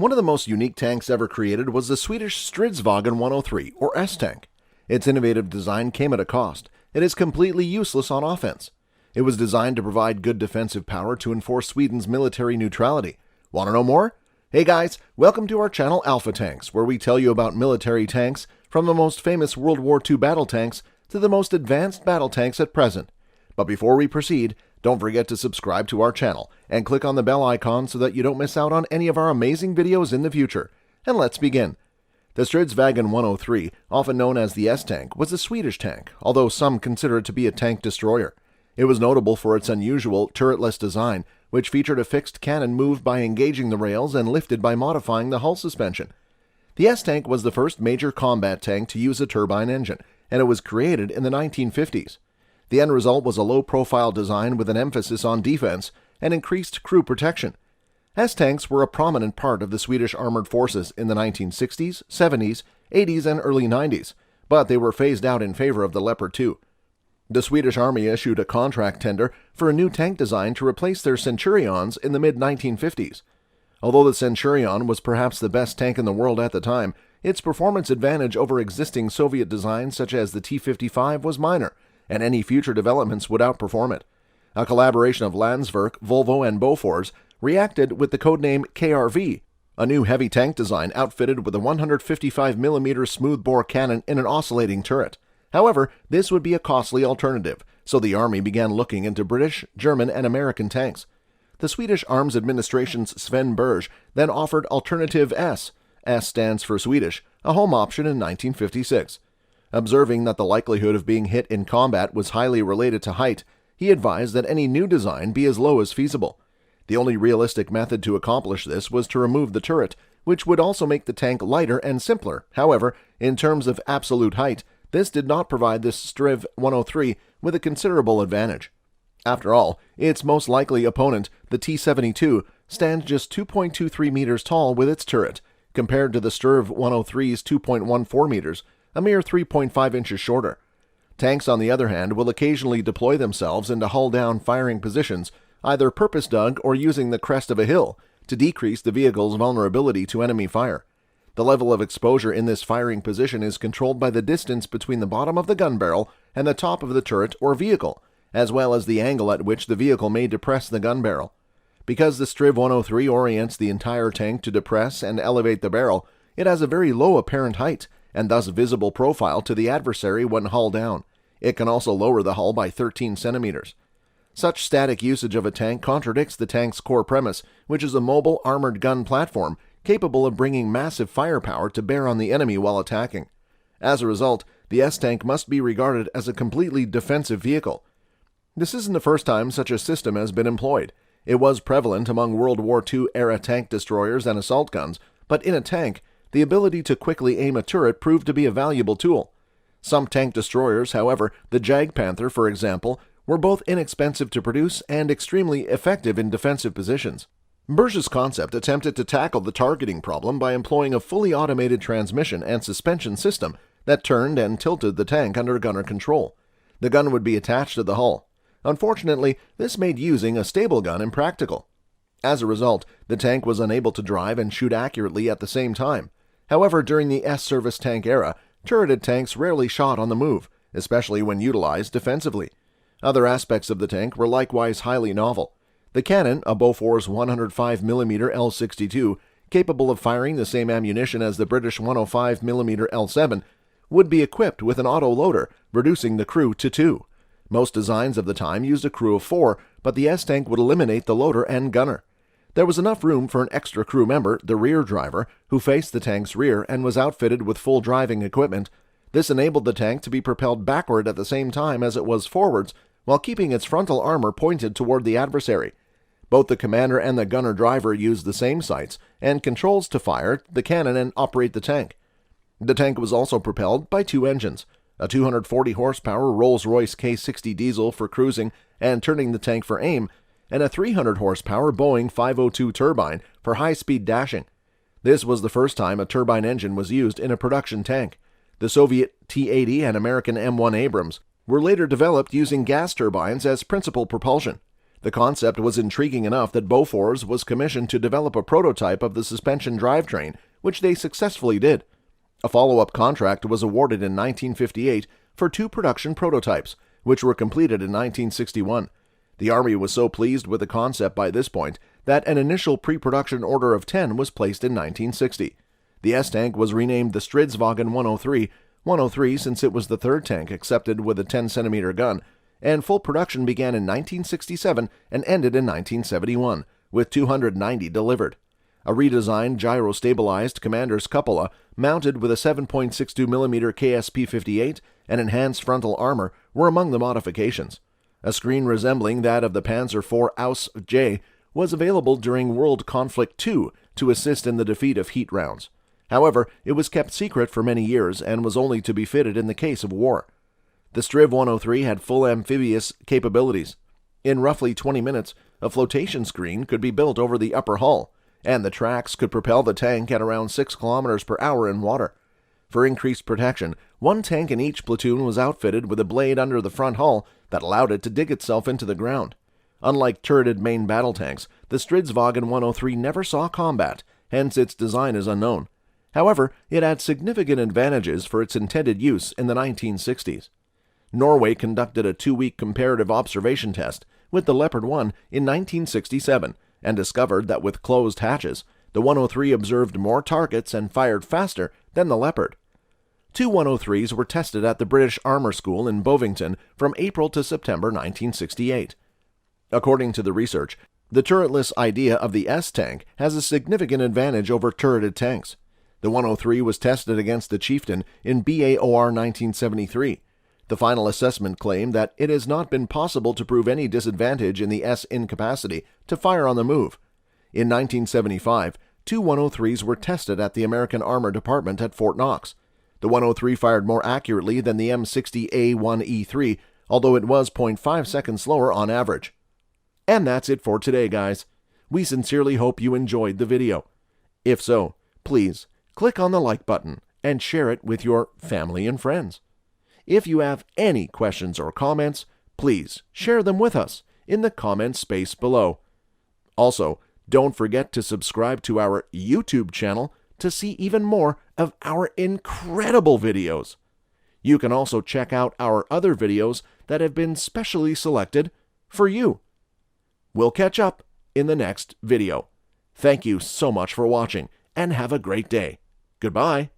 One of the most unique tanks ever created was the Swedish Stridsvagn 103, or S-Tank. Its innovative design came at a cost. It is completely useless on offense. It was designed to provide good defensive power to enforce Sweden's military neutrality. Want to know more? Hey guys, welcome to our channel Alpha Tanks, where we tell you about military tanks, from the most famous World War II battle tanks to the most advanced battle tanks at present. But before we proceed, don't forget to subscribe to our channel and click on the bell icon so that you don't miss out on any of our amazing videos in the future. And let's begin. The Stridsvagn 103, often known as the S-Tank, was a Swedish tank, although some consider it to be a tank destroyer. It was notable for its unusual turretless design, which featured a fixed cannon moved by engaging the rails and lifted by modifying the hull suspension. The S-Tank was the first major combat tank to use a turbine engine, and it was created in the 1950s. The end result was a low-profile design with an emphasis on defense and increased crew protection. S-Tanks were a prominent part of the Swedish armored forces in the 1960s, 70s, 80s, and early 90s, but they were phased out in favor of the Leopard 2. The Swedish Army issued a contract tender for a new tank design to replace their Centurions in the mid-1950s. Although the Centurion was perhaps the best tank in the world at the time, its performance advantage over existing Soviet designs such as the T-55 was minor, and any future developments would outperform it. A collaboration of Landsverk, Volvo, and Bofors reacted with the codename KRV, a new heavy tank design outfitted with a 155mm smoothbore cannon in an oscillating turret. However, this would be a costly alternative, so the Army began looking into British, German, and American tanks. The Swedish Arms Administration's Sven Berge then offered Alternative S. S stands for Swedish, a home option in 1956. Observing that the likelihood of being hit in combat was highly related to height, he advised that any new design be as low as feasible. The only realistic method to accomplish this was to remove the turret, which would also make the tank lighter and simpler. However, in terms of absolute height, this did not provide this Strv 103 with a considerable advantage. After all, its most likely opponent, the T-72, stands just 2.23 meters tall with its turret, compared to the Strv 103's 2.14 meters, a mere 3.5 inches shorter. Tanks, on the other hand, will occasionally deploy themselves into hull-down firing positions, either purpose-dug or using the crest of a hill, to decrease the vehicle's vulnerability to enemy fire. The level of exposure in this firing position is controlled by the distance between the bottom of the gun barrel and the top of the turret or vehicle, as well as the angle at which the vehicle may depress the gun barrel. Because the Strv 103 orients the entire tank to depress and elevate the barrel, it has a very low apparent height, and thus visible profile to the adversary when hull down. It can also lower the hull by 13 centimeters. Such static usage of a tank contradicts the tank's core premise, which is a mobile armored gun platform capable of bringing massive firepower to bear on the enemy while attacking. As a result, the S-Tank must be regarded as a completely defensive vehicle. This isn't the first time such a system has been employed. It was prevalent among World War II-era tank destroyers and assault guns, but in a tank, the ability to quickly aim a turret proved to be a valuable tool. Some tank destroyers, however, the Jag Panther, for example, were both inexpensive to produce and extremely effective in defensive positions. Berge's concept attempted to tackle the targeting problem by employing a fully automated transmission and suspension system that turned and tilted the tank under gunner control. The gun would be attached to the hull. Unfortunately, this made using a stable gun impractical. As a result, the tank was unable to drive and shoot accurately at the same time. However, during the S-service tank era, turreted tanks rarely shot on the move, especially when utilized defensively. Other aspects of the tank were likewise highly novel. The cannon, a Bofors 105mm L62, capable of firing the same ammunition as the British 105mm L7, would be equipped with an auto-loader, reducing the crew to 2. Most designs of the time used a crew of 4, but the S-Tank would eliminate the loader and gunner. There was enough room for an extra crew member, the rear driver, who faced the tank's rear and was outfitted with full driving equipment. This enabled the tank to be propelled backward at the same time as it was forwards, while keeping its frontal armor pointed toward the adversary. Both the commander and the gunner driver used the same sights and controls to fire the cannon and operate the tank. The tank was also propelled by 2 engines, a 240 horsepower Rolls-Royce K60 diesel for cruising and turning the tank for aim, and a 300 horsepower Boeing 502 turbine for high-speed dashing. This was the first time a turbine engine was used in a production tank. The Soviet T-80 and American M1 Abrams were later developed using gas turbines as principal propulsion. The concept was intriguing enough that Bofors was commissioned to develop a prototype of the suspension drivetrain, which they successfully did. A follow-up contract was awarded in 1958 for 2 production prototypes, which were completed in 1961. The Army was so pleased with the concept by this point that an initial pre-production order of 10 was placed in 1960. The S-Tank was renamed the Stridsvagn 103 since it was the 3rd tank accepted with a 10-centimeter gun, and full production began in 1967 and ended in 1971, with 290 delivered. A redesigned gyro-stabilized commander's cupola mounted with a 7.62mm KSP-58 and enhanced frontal armor were among the modifications. A screen resembling that of the Panzer IV Ausf-J was available during World Conflict II to assist in the defeat of heat rounds. However, it was kept secret for many years and was only to be fitted in the case of war. The Strv 103 had full amphibious capabilities. In roughly 20 minutes, a flotation screen could be built over the upper hull, and the tracks could propel the tank at around 6 km per hour in water. For increased protection, 1 tank in each platoon was outfitted with a blade under the front hull that allowed it to dig itself into the ground. Unlike turreted main battle tanks, the Stridsvagn 103 never saw combat, hence its design is unknown. However, it had significant advantages for its intended use in the 1960s. Norway conducted a 2-week comparative observation test with the Leopard 1 in 1967 and discovered that with closed hatches, the 103 observed more targets and fired faster than the Leopard. 2 103s were tested at the British Armour School in Bovington from April to September 1968. According to the research, the turretless idea of the S-Tank has a significant advantage over turreted tanks. The 103 was tested against the Chieftain in BAOR 1973. The final assessment claimed that it has not been possible to prove any disadvantage in the S incapacity to fire on the move. In 1975, 2 103s were tested at the American Armor Department at Fort Knox. The 103 fired more accurately than the M60A1E3, although it was 0.5 seconds slower on average. And that's it for today, guys. We sincerely hope you enjoyed the video. If so, please click on the like button and share it with your family and friends. If you have any questions or comments, please share them with us in the comment space below. Also, don't forget to subscribe to our YouTube channel to see even more of our incredible videos. You can also check out our other videos that have been specially selected for you. We'll catch up in the next video. Thank you so much for watching, and have a great day. Goodbye.